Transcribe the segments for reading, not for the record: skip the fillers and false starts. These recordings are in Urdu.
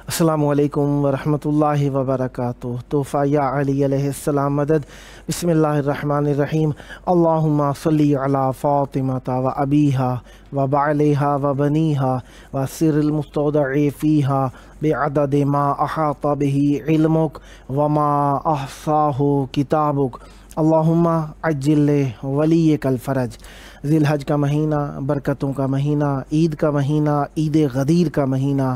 السلام علیکم ورحمۃ اللہ وبرکاتہ۔ تحفہ یا علی علیہ السلام مدد۔ بسم اللہ الرحمن الرحیم۔ اللہم صلی علی فاطمۃ و ابیہا و بعلیہا و بنیہا و سر المستودع فیہا بعدد ما احاط بہ علمک وما احصاہ کتابک۔ اللہم عجل ولیک الفرج۔ ذی الحج کا مہینہ، برکتوں کا مہینہ، عید کا مہینہ، عید غدیر کا مہینہ،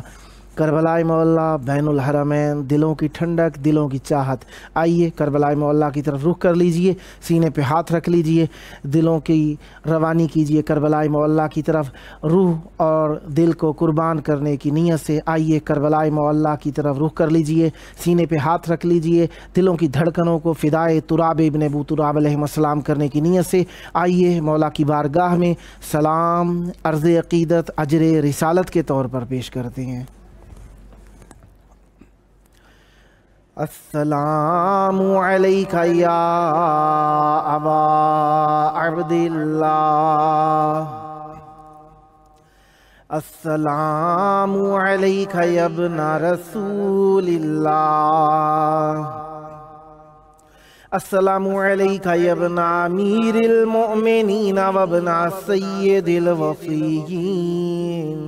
کربلائے معلیٰ، بین الحرمین، دلوں کی ٹھنڈک، دلوں کی چاہت۔ آئیے کربلائے معلیٰ کی طرف رخ کر لیجئے، سینے پہ ہاتھ رکھ لیجئے، دلوں کی روانی کیجئے کربلائے معلیٰ کی طرف، روح اور دل کو قربان کرنے کی نیت سے آئیے کربلائے معلیٰ کی طرف رخ کر لیجئے، سینے پہ ہاتھ رکھ لیجئے، دلوں کی دھڑکنوں کو فدائے تراب ابن ابو تراب علیہ السلام کرنے کی نیت سے آئیے مولا کی بارگاہ میں سلام، عرض عقیدت، اجر رسالت کے طور پر پیش کرتے ہیں۔ السلام علیک یا ابا عبداللہ، السلام علیک یا ابن رسول اللہ، السلام علیک یا ابن امیر المؤمنین و ابن سید الوفیین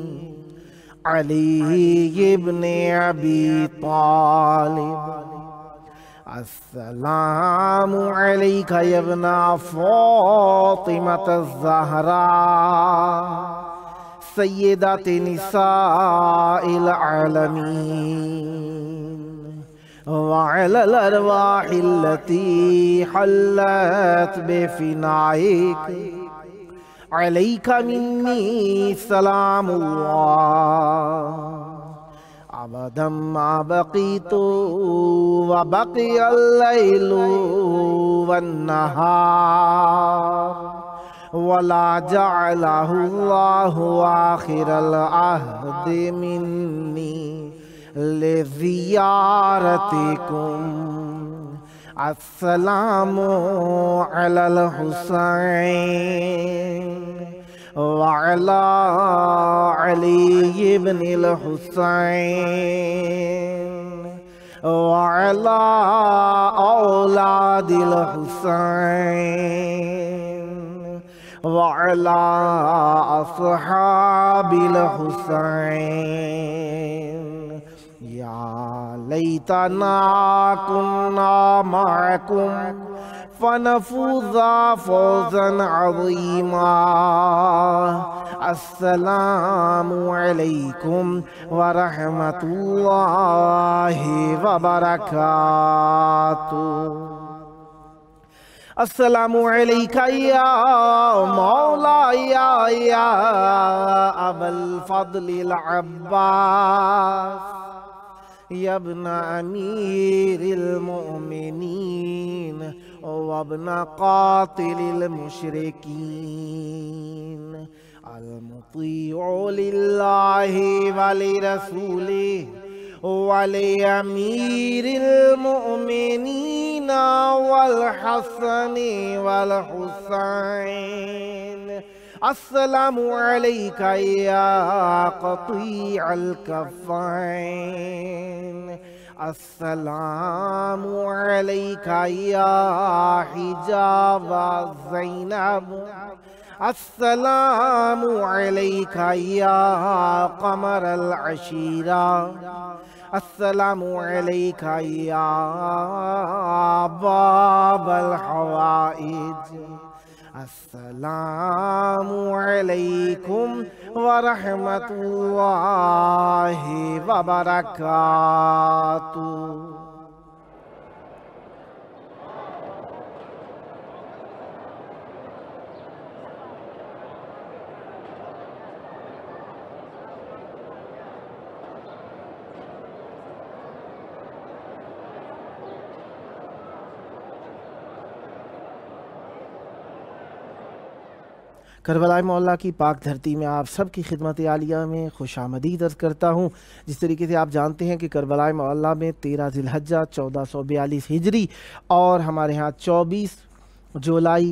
علی ابن ابی طالب، السلام علیک یا ابن فاطمۃ الزہراء سیدۃ نساء العالمین، وعلی الارواح التي حلت بفنائک، علیک منی سلام اللہ، ابدا ما بقیت وبقی اللیل والنہار، ولا جعلہ اللہ آخر العہد منی لزیارتکم۔ السلام علی الحسین وعلی علی ابن الحسین وعلی اولاد الحسین وعلی اصحاب الحسین۔ یا لیتنا کنا معکم فنفوز فوزا عظیما۔ السلام علیکم ورحمۃ اللہ وبرکاتہ۔ السلام علیک یا مولایا یا ابا الفضل العباس، یا ابن امیر المؤمنین وابن قاتل المشرکین، المطیع للہ ولرسولہ ولامیر المؤمنین والحسن والحسین۔ السلام علیک یا قطیع الکفین، السلام علیک یا حجاب زینب، السلام علیک یا قمر العشیرہ، السلام علیک یا باب الحوائج۔ السلام علیکم ورحمۃ اللہ وبرکاتہ۔ کربلائے معلیٰ کی پاک دھرتی میں آپ سب کی خدمت عالیہ میں خوش آمدید عرض کرتا ہوں۔ جس طریقے سے آپ جانتے ہیں کہ کربلائے معلیٰ میں 13 ذی الحجہ 1442 ہجری اور ہمارے ہاں 24 جولائی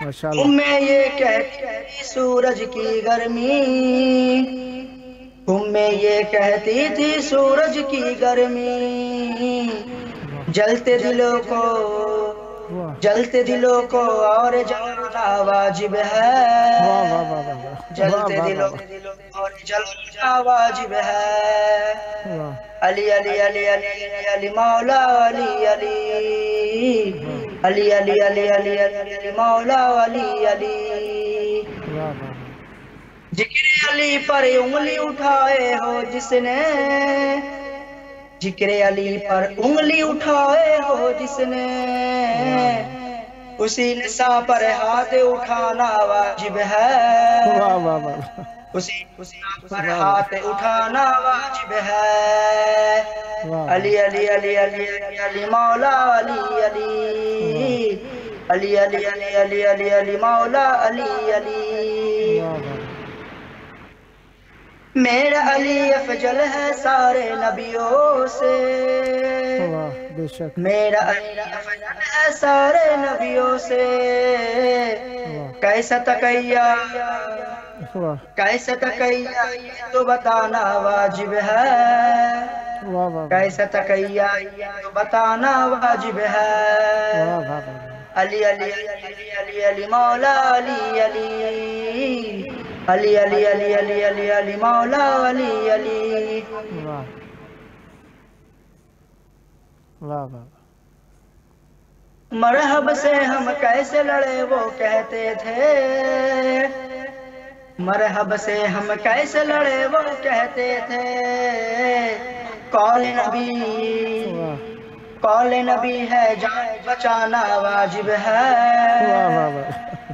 ماشاءاللہ. میں یہ کہتی تھی سورج کی گرمی، میں یہ کہتی تھی سورج کی گرمی، جلتے دلوں کو واہ جلتے دلوں کو اور جلانا واجب ہے، واہ واہ واہ واہ واہ جلتے واہ دلوں کو اور جلانا واجب ہے۔ واہ علی علی علی علی علی علی مولا علی علی علی علی علی علی علی علی مولا علی علی۔ واہ واہ. ذکر علی پر انگلی اٹھائے ہو جس نے، ذکر علی پر انگلی اٹھائے ہو جس نے، اسی نساء پر ہاتھ اٹھانا واجب ہے، واہ واہ واہ. اسی پر ہاتھ اٹھانا واجب ہے۔ علی علی علی علی علی علی مولا علی علی علی علی علی علی علی علی مولا علی علی۔ میرا علی افضل ہے سارے نبیوں سے، بے شک. میرا علی افضل ہے سارے نبیوں سے، کیسا تقیہ واہ کیسا تقیہ یہ تو بتانا واجب ہے، واہ واہ کیسا تقیہ یہ تو بتانا واجب ہے۔ واہ واہ واہ. علی علی علی علی علی مولا علی علی علی علی علی علی علی علی مولا علی علی۔ واہ واہ واہ. مرحب سے ہم کیسے لڑے وہ کہتے تھے، مرحب سے ہم کیسے لڑے وہ کہتے تھے، قول نبی ہے جان بچانا واجب ہے، واہ واہ واہ.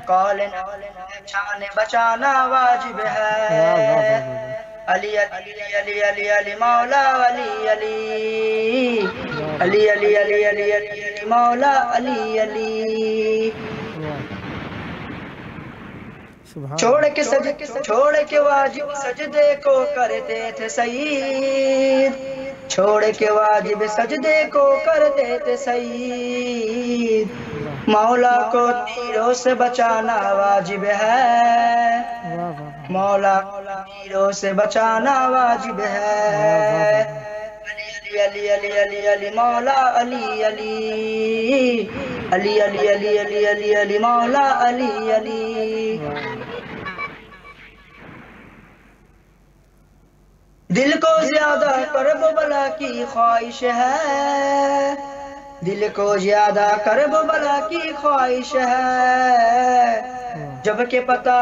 قول نبی ہے جان بچانا واجب ہے۔ علی علی علی علی علی مولا علی علی علی علی علی علی علی علی مولا علی علی۔ چھوڑ کے واجب سجدے کو کرتے تھے سید، چھوڑ کے واجب سجدے کو کرتے تھے سید، مولا کو تیروں سے بچانا واجب ہے، مولا کو تیروں سے بچانا واجب ہے۔ علی علی علی علی علی مولا علی علی علی علی علی علی علی علی مولا علی علی۔ دل کو زیادہ کرب و بلا کی خواہش ہے، دل کو زیادہ کرب و بلا کی خواہش ہے، جبکہ پتہ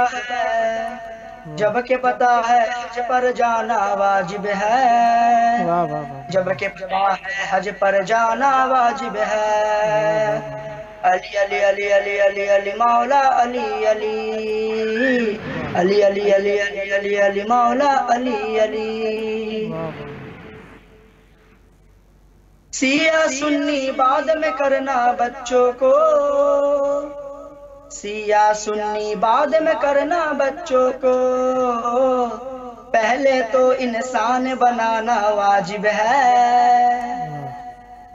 ہے حج پر جانا واجب ہے، جبکہ پتہ ہے حج پر جانا واجب ہے۔ علی علی علی علی علی علی مولا علی علی علی علی علی علی علی علی مولا علی علی۔ سیاہ سنی بعد میں کرنا بچوں کو، سیاہ سنی بعد میں کرنا بچوں کو، پہلے تو انسان بنانا واجب ہے،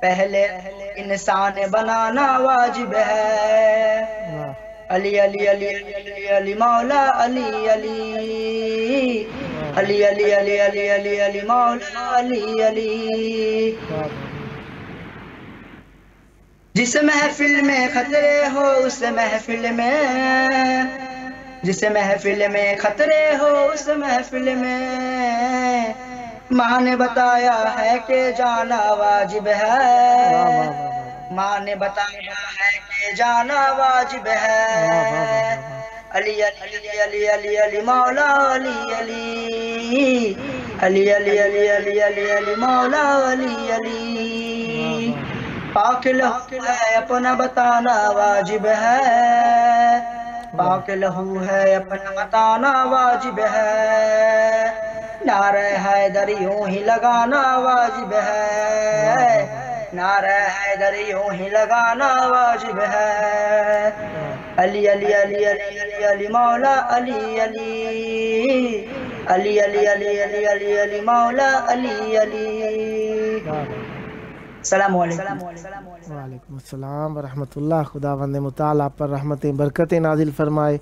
پہلے انسان بنانا واجب ہے۔ علی علی علی علی علی مولا علی علی علی علی علی علی علی علی مولا علی علی۔ جس محفل میں خطرے ہو اس محفل میں، جس محفل میں خطرے ہو اس محفل میں، ماں نے بتایا ہے کہ جانا واجب ہے، ماں نے بتایا ہے کہ جانا واجب ہے۔ علی علی علی علی علی مولا علی علی علی علی علی علی علی علی مولا علی علی۔ پاک لہو ہے اپنا بتانا واجب ہے، پاک لہو ہے اپنا بتانا واجب ہے، نعرہ حیدر یوں ہی لگانا واجب ہے، نعرہ حیدر یوں ہی لگانا واجب ہے۔ علی علی علی علی علی علی مولا علی علی علی علی علی علی علی علی مولا علی علی۔ السلام علیکم۔ وعلیکم السلام ورحمۃ اللہ۔ خداوند متعال آپ پر رحمتیں برکتیں نازل فرمائے،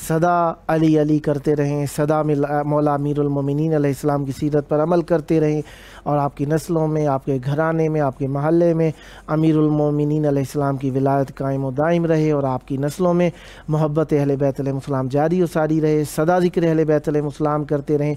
سدا علی علی کرتے رہیں، سدا مولا امیر المومنین علیہ السلام کی سیرت پر عمل کرتے رہیں، اور آپ کی نسلوں میں، آپ کے گھرانے میں، آپ کے محلے میں امیر المومنین علیہ السلام کی ولایت قائم و دائم رہے، اور آپ کی نسلوں میں محبت اہل بیت علیہ السلام جاری و ساری رہے، سدا ذکر اہل بیت علیہ السلام کرتے رہیں،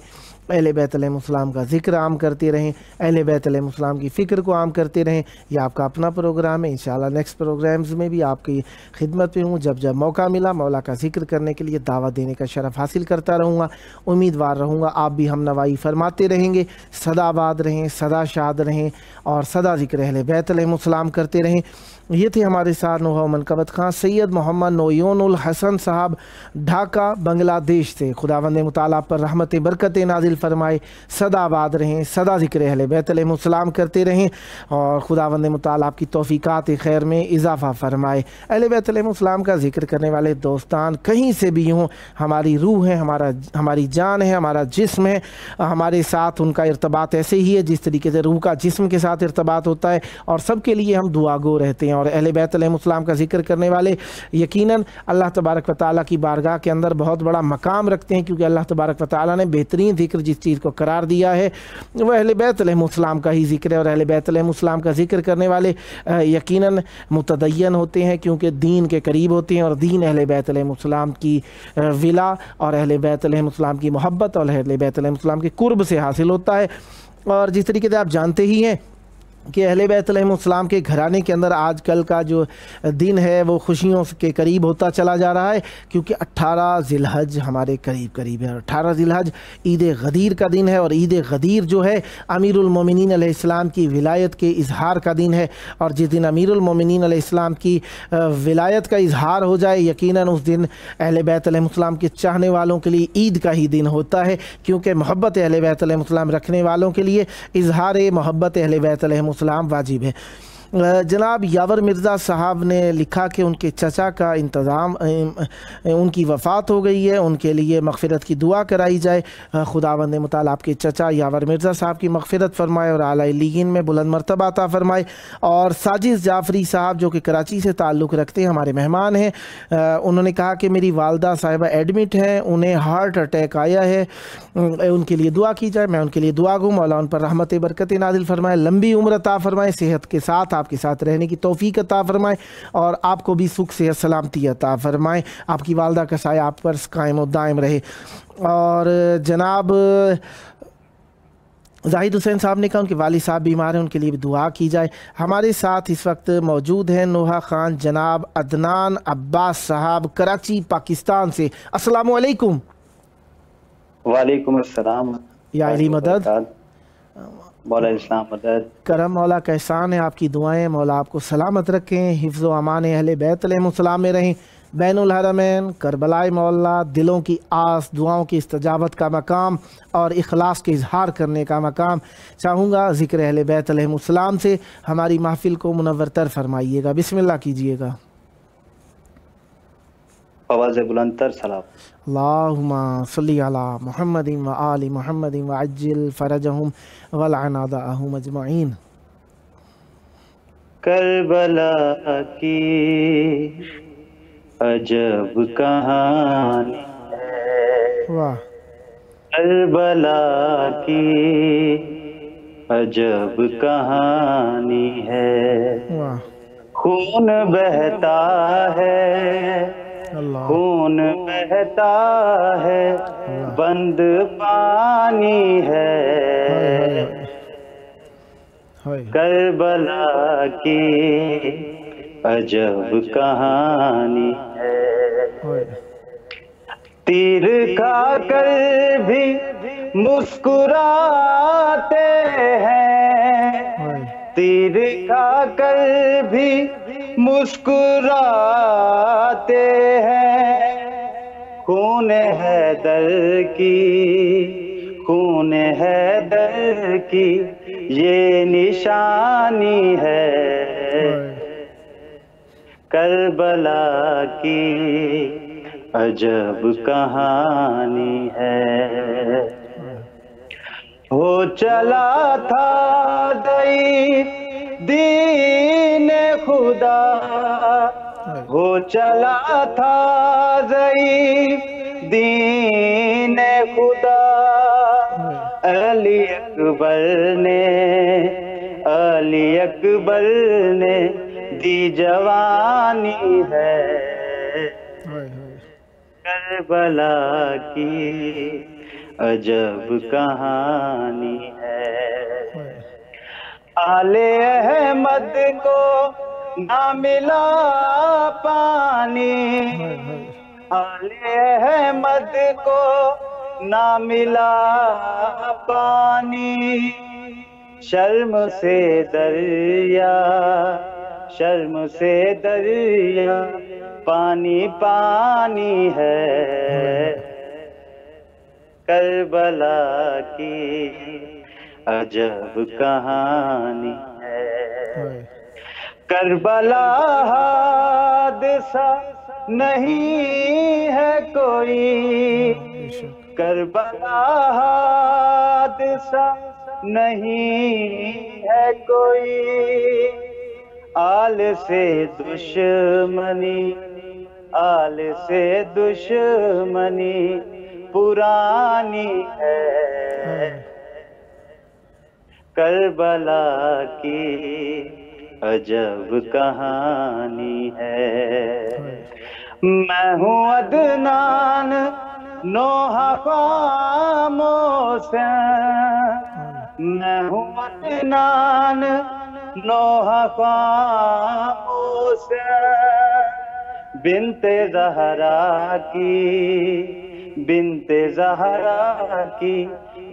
اہل بیت علیہ السلام کا ذکر عام کرتے رہیں، اہل بیت علیہ السلام کی فکر کو عام کرتے رہیں۔ یہ آپ کا اپنا پروگرام ہے، انشاءاللہ نیکسٹ پروگرامز میں بھی آپ کی خدمت میں ہوں، جب جب موقع ملا مولا کا ذکر کرنے کے لیے دعوت دینے کا شرف حاصل کرتا رہوں گا، امیدوار رہوں گا آپ بھی ہم نوائی فرماتے رہیں گے، سدا آباد رہیں، سدا شاد رہیں، اور سدا ذکر اہل بیت علیہ السلام کرتے رہیں۔ یہ تھے ہمارے ساتھ نوحہ و منقبت خان سید محمد نویون الحسن صاحب ڈھاکہ بنگلہ دیش سے۔ خداوند متعال آپ پر رحمت برکت نازل فرمائے، سدا آباد رہیں، سدا ذکر اہل بیت علیہ السلام کرتے رہیں، اور خداوند متعال آپ کی توفیقات خیر میں اضافہ فرمائے۔ اہل بیت علیہ السلام کا ذکر کرنے والے دوستان کہیں سے بھی ہوں، ہماری روح ہے، ہماری جان ہے، ہمارا جسم ہے، ہمارے ساتھ ان کا ارتباط ایسے ہی ہے جس طریقے سے روح کا جسم کے ساتھ ارتباط ہوتا ہے، اور سب کے لیے ہم دعا گو رہتے ہیں۔ اور اہل بیت علیہ السلام کا ذکر کرنے والے یقیناً اللہ تبارک و تعالیٰ کی بارگاہ کے اندر بہت بڑا مقام رکھتے ہیں، کیونکہ اللہ تبارک و تعالیٰ نے بہترین ذکر جس چیز کو قرار دیا ہے وہ اہل بیت علیہ السلام کا ہی ذکر ہے، اور اہل بیت علیہ السلام کا ذکر کرنے والے یقیناً متدین ہوتے ہیں، کیونکہ دین کے قریب ہوتے ہیں، اور دین اہل بیت علیہ السلام کی ولا اور اہل بیت علیہ السلام کی محبت اور اہل بیت علیہ السلام کے قرب سے حاصل ہوتا ہے۔ اور جس طریقے سے آپ جانتے ہی ہیں کہ اہل بیت علیہ السلام کے گھرانے کے اندر آج کل کا جو دن ہے وہ خوشیوں کے قریب ہوتا چلا جا رہا ہے، کیونکہ 18 ذی الحج ہمارے قریب ہے، اور 18 ذی الحج عید غدیر کا دن ہے، اور عید غدیر جو ہے امیر المومنین علیہ السلام کی ولایت کے اظہار کا دن ہے، اور جس دن امیر المومنین علیہ السلام کی ولایت کا اظہار ہو جائے یقیناً اس دن اہل بیت علیہ السلام کے چاہنے والوں کے لیے عید کا ہی دن ہوتا ہے، کیونکہ محبت اہل بیت علیہ السلام رکھنے والوں کے لیے اظہار محبت اہل بیت علیہ السلام واجب ہے۔ جناب یاور مرزا صاحب نے لکھا کہ ان کے چچا کا ان کی وفات ہو گئی ہے، ان کے لیے مغفرت کی دعا کرائی جائے۔ خداوند متعال آپ کے چچا یاور مرزا صاحب کی مغفرت فرمائے اور اعلیٰ علیین میں بلند مرتبہ عطا فرمائے۔ اور ساجد جعفری صاحب جو کہ کراچی سے تعلق رکھتے ہیں، ہمارے مہمان ہیں، انہوں نے کہا کہ میری والدہ صاحبہ ایڈمٹ ہیں، انہیں ہارٹ اٹیک آیا ہے، ان کے لیے دعا کی جائے۔ میں ان کے لیے دعا گو، مولا ان پر رحمت برکت نازل فرمائے، لمبی عمر عطا فرمائے، صحت کے ساتھ آپ کے ساتھ رہنے کی توفیق عطا فرمائے، اور آپ کو بھی سکھ صحت سلامتی عطا فرمائے، آپ کی والدہ کا سایہ آپ پر قائم و دائم رہے۔ اور جناب زاہد حسین صاحب نے کہا ان کے والد صاحب بیمار ہیں، ان کے لیے بھی دعا کی جائے۔ ہمارے ساتھ اس وقت موجود ہیں نوحہ خان جناب عدنان عباس صاحب کراچی پاکستان سے۔ السلام علیکم۔ وعلیکم السلام یا علی مدد، مولا اسلام مدد۔ کرم مولا کا احسان ہے، آپ کی دعائیں مولا آپ کو سلامت رکھیں، حفظ و امان اہل بیت علیہ السلام میں رہیں۔ بین الحرمین کربلائے مولا دلوں کی آس، دعاؤں کی استجابت کا مقام اور اخلاص کے اظہار کرنے کا مقام۔ چاہوں گا ذکر اہل بیت علیہ السلام سے ہماری محفل کو منور تر فرمائیے گا، بسم اللہ کیجئے گا۔ آواز بلند تر سلام۔ اللہم صلی علی محمد و آل محمد وعجل فرجہم ولعن اعداءہم اجمعین۔ کربلا کی عجب کہانی ہے، واہ، کربلا کی عجب کہانی ہے، واہ، خون بہتا ہے، اللہ، خون بہتا ہے، بند پانی ہے، کربلا کی عجب کہانی ہے، تیر کھا کر بھی مسکراتے ہیں، تیر کھا کر بھی مسکراتے ہیں، خون حیدر کی، خون حیدر کی یہ نشانی ہے، کربلا کی عجب کہانی ہے۔ ہو چلا تھا دین خدا ہو چلا تھا ضعیف دین خدا علی اکبر نے دی جوانی ہے کربلا کی عجب کہانی ہے آل احمد کو نہ ملا پانی آل احمد کو نہ ملا پانی شرم سے دریا پانی پانی ہے کربلا کی عجب کہانی ہے کربلا حادثہ نہیں ہے کوئی کربلا حادثہ نہیں ہے کوئی آل سے دشمنی پرانی ہے کربلا کی عجب کہانی ہے میں ہوں عدنان نوح خاموش میں ہوں عدنان نوح خاموش بنت زہرا کی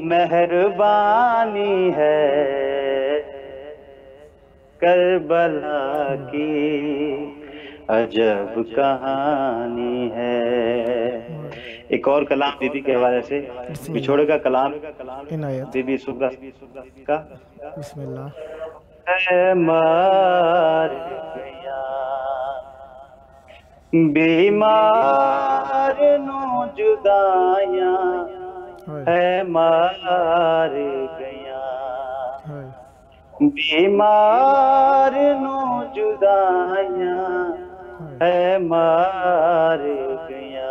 مہربانی ہے کربلا کی عجب کہانی ہے ایک اور کلام بی بی کے حوالے سے بچھوڑے کا کلام بی بی سغرا کا بسم اللہ اے مار گیا بیمار نو جدائیاں اے مار گیا بیمار نو جدائیاں اے مار گیا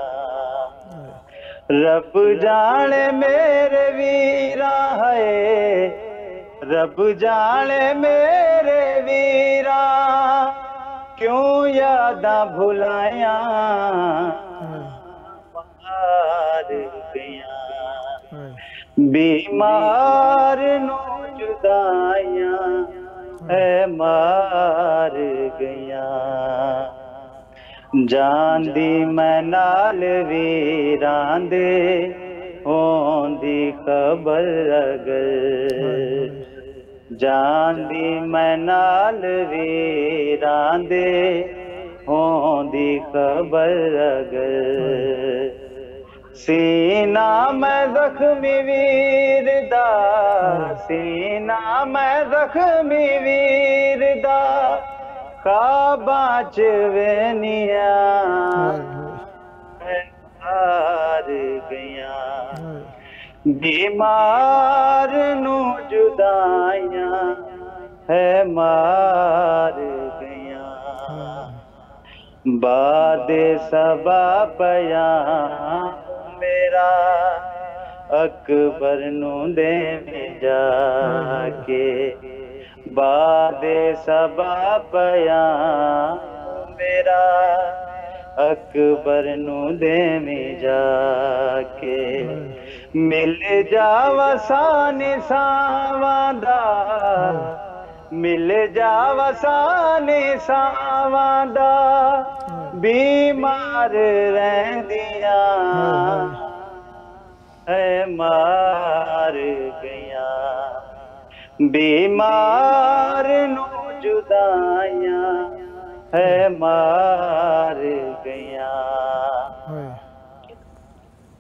رب جانے میرے ویراں ہے رب جانے میرے ویراں کیوں یاداں بھلائیاں مار گیا بیمار نو جدائیاں اے مار گیا جان دی میں نال ویراں دے ہون دی خبر اگر جان دی میں نال ویراں دے ہون دی خبر اگر سینہ میں زخمی ویر دا سینہ میں زخمی ویر دا خواباں چ وینیاں مار گیا بیمار نو جدائیاں ہے مار گیا باد صبا پیا میرا اکبر نو دے میں جا کے باد صبا پیا میرا اکبر نو دے میں جا کے مل جاوا سانی ساواں دا مل جاوا سانی ساواں دا بیمار رہندیاں اے مار گیا بیمار نو جدائیاں ہے مار گیا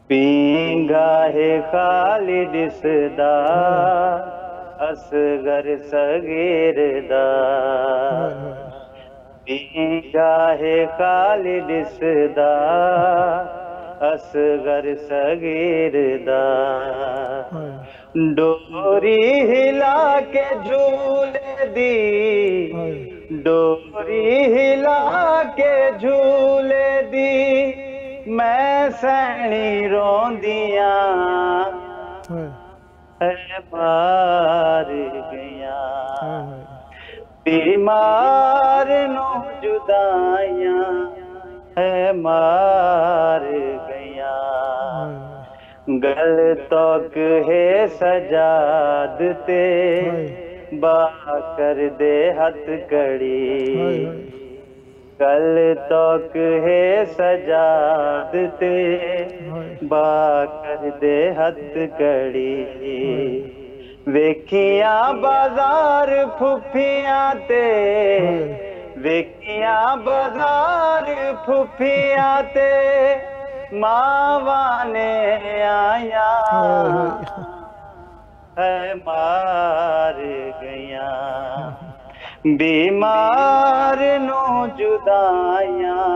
پینگا ہے خالد صدا اصغر صغیر دا پینگا ہے خالد صدا اصغر صغیر دا ڈوری ہلا کے جھولے دی ڈوری ہلا کے جھولے دی میں سینی روندیاں ہے مار گیاں بیمار نو جدائیاں ہے مار گیاں گل تک ہے سجاد تے با کر دے ہتھ کڑی گل تک ہے سجاد تے با کر دے ہتھ کڑی ویکھیاں بازار پھپھیاں تے ویکھیاں بازار پھپھیاں تے ماواں نے آیا ہے مار گیاں بیمار نو جدائیاں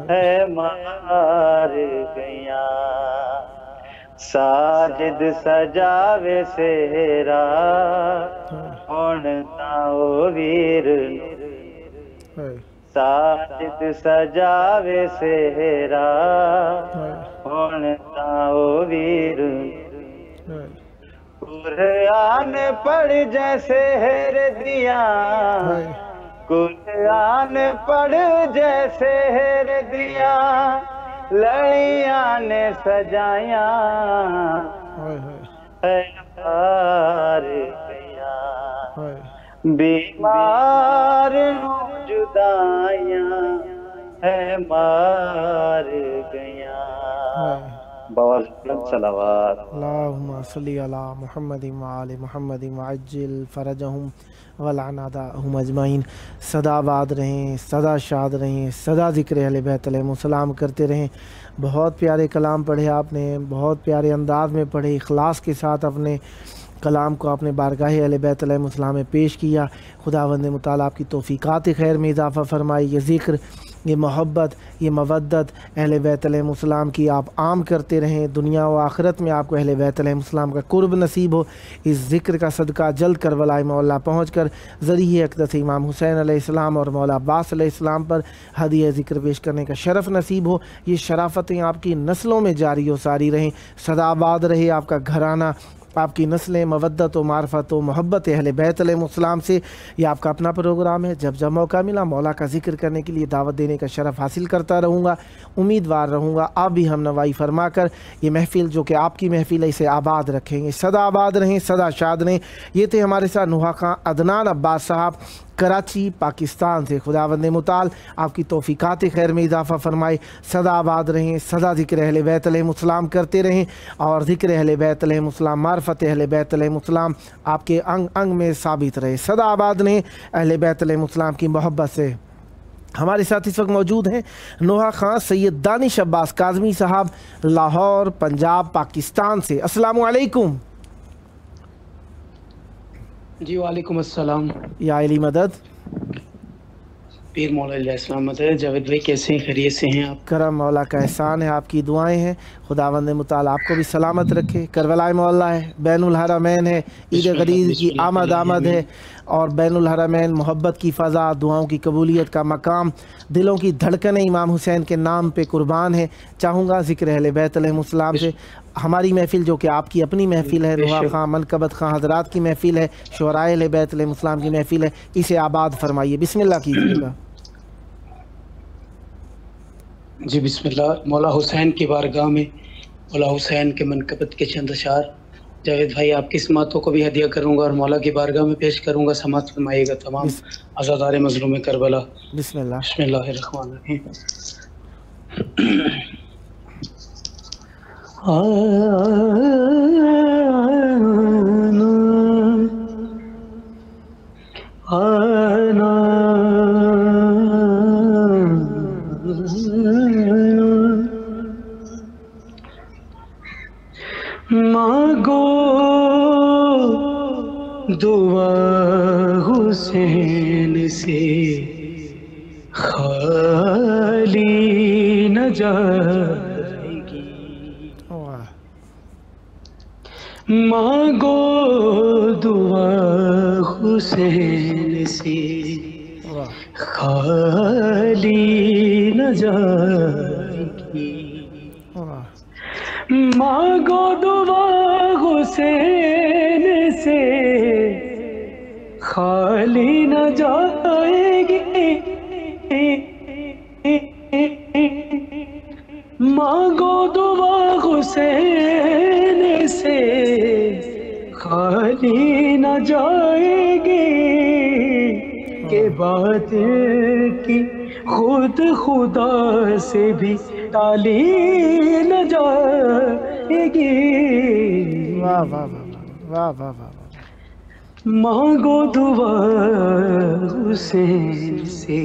ہے مار گیاں ساجد سجاوے سہرا ہن تاں او ویر ساجد سجاوے سہرا ہن تاں او ویر قرآن پڑھ جیسے ہر دیاں قرآن پڑھ جیسے ہر دیاں لڑیاں نے سجائیاں ہے مار گیاں بیمار نو جدائیاں ہے مار گیاں صلوات اللہم صلی علی محمد وآل محمد وعجل فرجہم ولعنتہم اجمعین. سدا آباد رہیں، سدا شاد رہیں، سدا ذکر اہل بیت علیہ السلام کرتے رہیں. بہت پیارے کلام پڑھے آپ نے، بہت پیارے انداز میں پڑھے، اخلاص کے ساتھ اپنے کلام کو اپنے بارگاہ اہل بیت علیہ السلام میں پیش کیا. خداوند متعالی آپ کی توفیقات خیر میں اضافہ فرمائی. یہ ذکر، یہ محبت، یہ مودت اہل بیت علیہ السلام کی آپ عام کرتے رہیں. دنیا و آخرت میں آپ کو اہل بیت علیہ السلام کا قرب نصیب ہو. اس ذکر کا صدقہ جلد کربلائے مولا پہنچ کر ذریعہ اقدس امام حسین علیہ السلام اور مولا عباس علیہ السلام پر ہدیہ ذکر پیش کرنے کا شرف نصیب ہو. یہ شرافتیں آپ کی نسلوں میں جاری و ساری رہیں. سدا آباد رہے آپ کا گھرانہ، آپ کی نسلیں مودت و معرفت و محبت اہل بیت علیہ السلام سے. یہ آپ کا اپنا پروگرام ہے. جب جب موقع ملا مولا کا ذکر کرنے کے لیے دعوت دینے کا شرف حاصل کرتا رہوں گا. امیدوار رہوں گا آپ بھی ہم نوائی فرما کر یہ محفل جو کہ آپ کی محفل ہے اسے آباد رکھیں گے. سدا آباد رہیں، سدا شاد رہیں. یہ تھے ہمارے ساتھ نوحہ خان عدنان عباس صاحب کراچی پاکستان سے. خداوند متعال آپ کی توفیقات خیر میں اضافہ فرمائے. سدا آباد رہیں، سدا ذکر اہل بیت علیہ السلام کرتے رہیں اور ذکر اہل بیت علیہ السلام، معرفت اہل بیت علیہ السلام آپ کے انگ انگ میں ثابت رہے. سدا آباد رہیں اہل بیت علیہ السلام کی محبت سے. ہمارے ساتھ اس وقت موجود ہیں نوحہ خان سید دانش عباس کاظمی صاحب لاہور پنجاب پاکستان سے. السلام علیکم. جی وعلیکم السلام. یا علی مدد. پیر مولا علیہ السلام مدد. جاوید بھائی کیسے ہیں؟ خیریت سے ہیں آپ؟ کرم مولا کا احسان ہے، آپ کی دعائیں ہیں. خداوند متعال آپ کو بھی سلامت رکھے. کربلائے مولا ہے، بین الحرمین ہے، عید غدیر کی آمد ہے اور بین الحرمین محبت کی فضا، دعاؤں کی قبولیت کا مقام، دلوں کی دھڑکنیں امام حسین کے نام پہ قربان ہے. چاہوں گا ذکر اہل بیت علیہ السلام سے ہماری محفل جو کہ آپ کی اپنی محفل ہے، نوحہ خان منقبت خان حضرات کی محفل ہے، شعراء اہل بیت علیہ السلام کی محفل ہے، اسے آباد فرمائیے. بسم اللہ کیجیے گا. جی بسم اللہ. مولا حسین کی بارگاہ میں مولا حسین کے منقبت کے چند اشعار جاوید بھائی آپ کی سماعتوں کو بھی ہدیہ کروں گا اور مولا کی بارگاہ میں پیش کروں گا. سماعت فرمائیے گا تمام عزادار مظلوم کربلا. بسم اللہ. بسم اللہ الرحمن الرحیم. مانگو دعا حسین سے خالی نہ جائے گی. مانگو دعا حسین سے واہ خالی نہ جائے گی، واہ مانگو دعا حسین سے خالی نہ جائے گی، مانگو دعا حسین سے خالی نہ جائے گی، کہ بات کی خود خدا سے بھی ٹالی نہ جائے گی، واہ واہ واہ واہ واہ واہ مانگو دعا حسین سے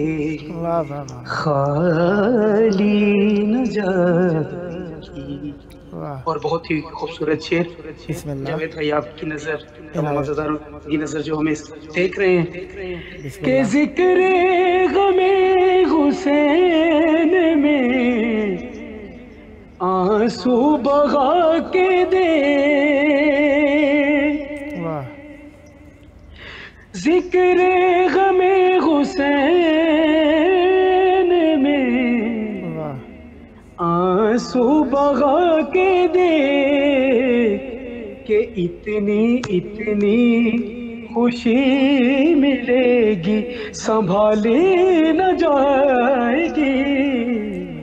واہ واہ واہ خالی نہ جائے۔ واہ اور بہت ہی خوبصورت شعر بسم اللہ جاوید بھائی آپ کی نظر، تمام عزیزانوں کی نظر جو ہمیں دیکھ رہے ہیں، بسم کہ اللہ ذکر غم حسین میں آنسو بہا کے دے، واہ ذکر غم حسین میں واہ آنسو بہا کے دے، کہ اتنی اتنی خوشی ملے گی سنبھالی نہ جائے گی،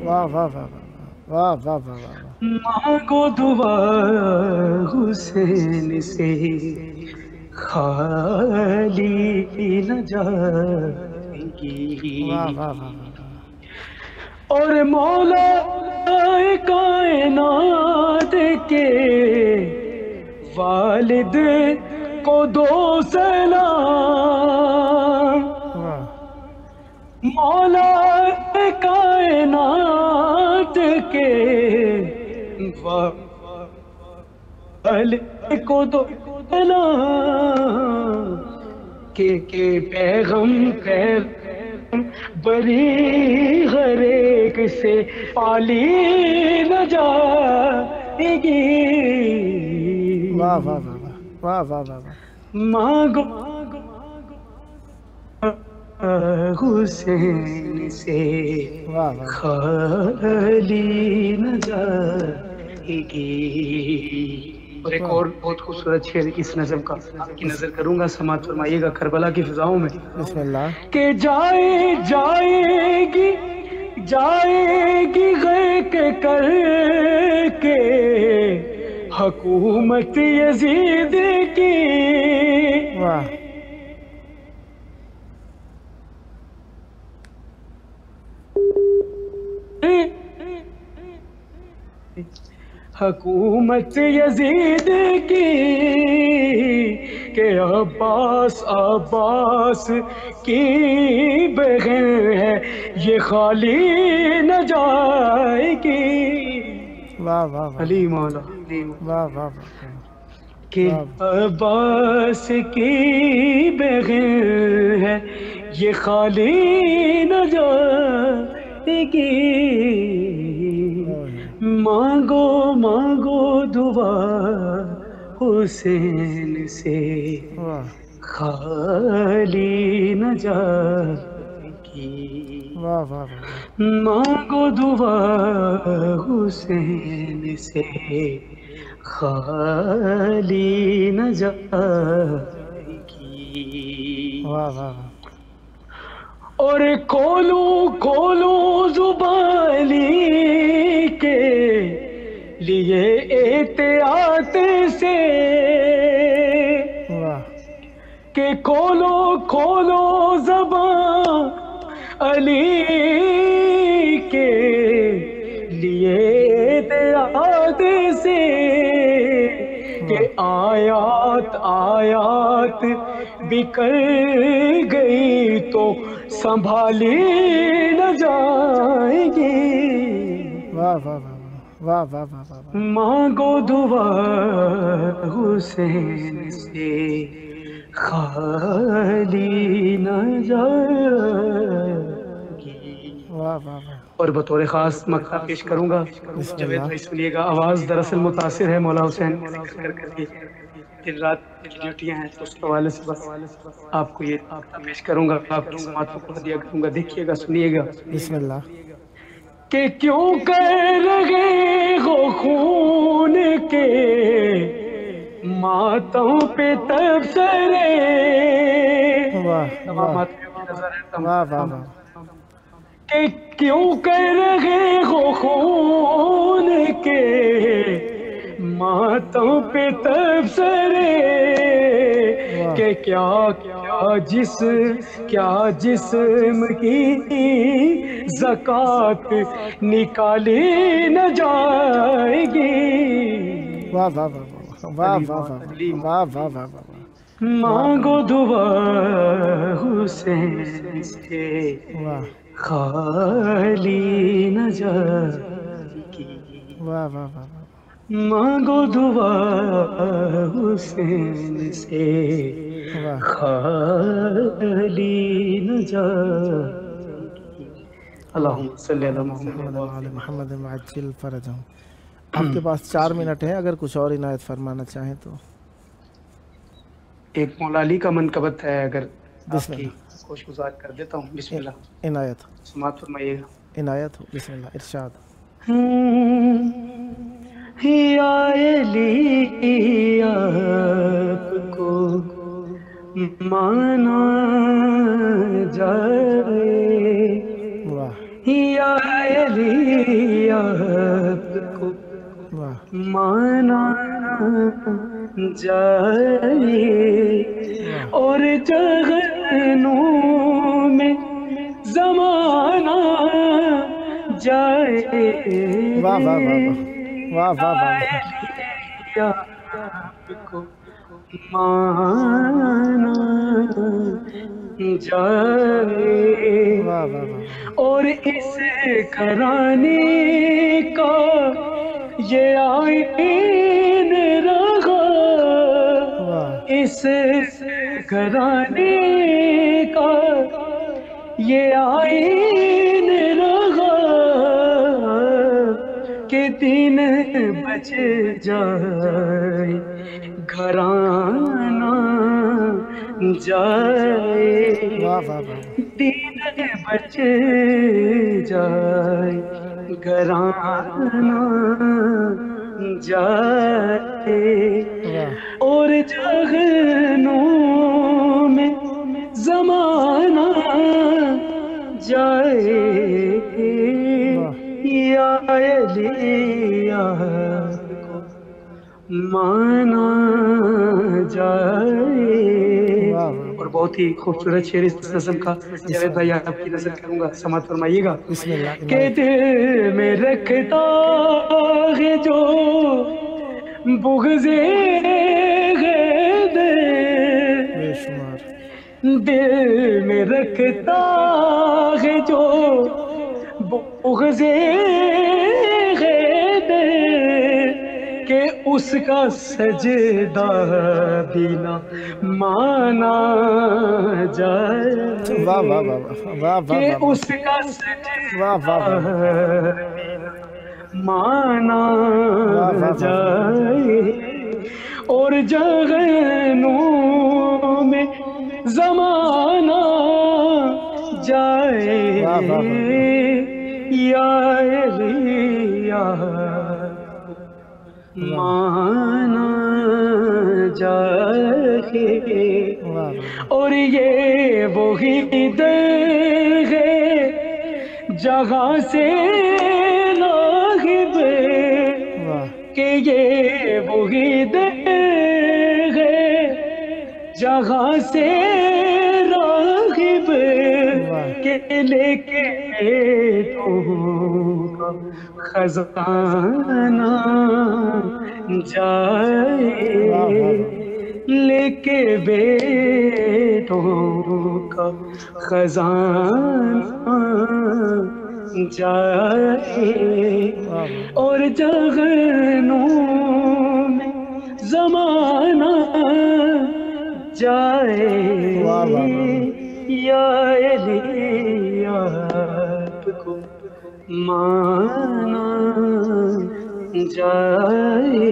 واہ واہ واہ واہ واہ واہ واہ واہ مانگو دعا حسین سے خالی نہ جائے گی، واہ واہ واہ اور مولا کائنات کے والد کو دو سلام، واہ مولا کائنات کے والد کو دو سلام، کہ پیغم بری ہر ایک سے پالی نہ جائے گی، واہ واہ واہ واہ واہ واہ واہ مانگو حسین سے واہ واہ خالی نہ جائے گی۔ اور ایک اور بہت خوبصورت شعر اس نظم کا آپ کی نظر کروں گا، سماعت فرمائیے گا کربلا کی فضاؤں میں، بسم اللہ کہ جائے گی غیق کر کے حکومت یزید کی، واہ حکومت یزید کی، کہ عباس کی بغیر ہے یہ خالی نہ جائے گی، واہ واہ واہ علی مولا واہ واہ کہ عباس کی بغیر ہے یہ خالی نہ جائے گی، مانگو دعا حسین سے واہ خالی نہ جائے گی، واہ واہ واہ مانگو دعا حسین سے خالی نہ جائے گی، واہ واہ اور کھولو زبانی کے لیے احتیاط سے، واہ کہ کھولو زبان علی کے لیے احتیاط سے، کہ آیات بکر گئی تو سنبھالی نہ جائے گی، واہ واہ واہ واہ واہ واہ مانگو دعا حسین سے خالی نہ جائے گی، واہ واہ واہ اور بطور خاص مقطع پیش کروں گا، جاوید بھائی سنیے گا، آواز دراصل متاثر ہے مولا حسین کے ذکر کر کے، دن رات کی ڈیوٹیاں ہیں، تو اس کے حوالے سے بس آپ کو یہ پیش کروں گا، آپ کی سماعتوں کو ہدیہ کروں گا، دیکھیے گا، سنیے گا. بسم اللہ. کہ کیوں کر رہے ہو خون کے ماتوں پہ تبصرے. واہ تمام واہ ماتوں کی نظر ہے، واہ واہ واہ. کہ کیوں کر رہے ہو خون کے ماتوں پہ تبصرے. کہ کیا جسم کی زکات نکالی نہ جائے گی. واہ واہ واہ واہ واہ واہ واہ واہ واہ. مانگو دعا حسین سے واہ خالی نہ جائے گی. واہ واہ واہ. مانگو دعا حسین سے خالی نہ جائے گی. اللہم صلی علی محمد محمد محمد عجل فرجہم. آپ کے پاس 4 منٹ ہیں، اگر کچھ اور عنایت فرمانا چاہیں تو. ایک مولا علی کا منقبت ہے، اگر بسم آپ کی اللہ. کوشش گزار کر دیتا ہوں. بسم اللہ. عنایت ہو، سماعت فرمائیے گا. عنایت ہو. بسم اللہ. ارشاد. یا علی آپ کو مانا جائے. واہ یا علی آپ کو واہ مانا جائے اور جہنوں میں زمانہ جائے. واہ واہ واہ واہ واہ واہ. یا آپ کو مانا جائے واہ واہ واہ. اور اس گھرانے کا یہ آئین رہا. اس گھرانے کا یہ آئین رہا کہ دن بچ جائے گھرانہ جائے. واہ واہ واہ. دن بچ جائے گھرانہ جائے اور جہنوں میں زمانہ جائے. یا علی آپ کو مانا جائے. اور بہت ہی خوبصورت شعر اس نظم کا جاوید بھائی آپ کی نظر کروں گا، سماعت فرمائیے گا. بسم اللہ. کہ دل میں رکھتا ہے جو بغض غیدر. بے شمار. دل میں رکھتا ہے جو بغض غیدر کہ اس کا سجدہ بھی نہ مانا جائے. واہ واہ واہ واہ کہ واہ. اس کا واہ واہ واہ. مانا جائے اور جہنوں میں زمانہ جائے. یا علی مانا جائے اور یہ وہی در ہے جہاں سے راغب کہ یہ وہی در ہے جہاں سے راغب کہ لے کے خزانہ جائے. لے کے بیٹوں کا خزانہ جائے اور جہنوں میں زمانہ جائے. یا علی آپ کو مانا جائے.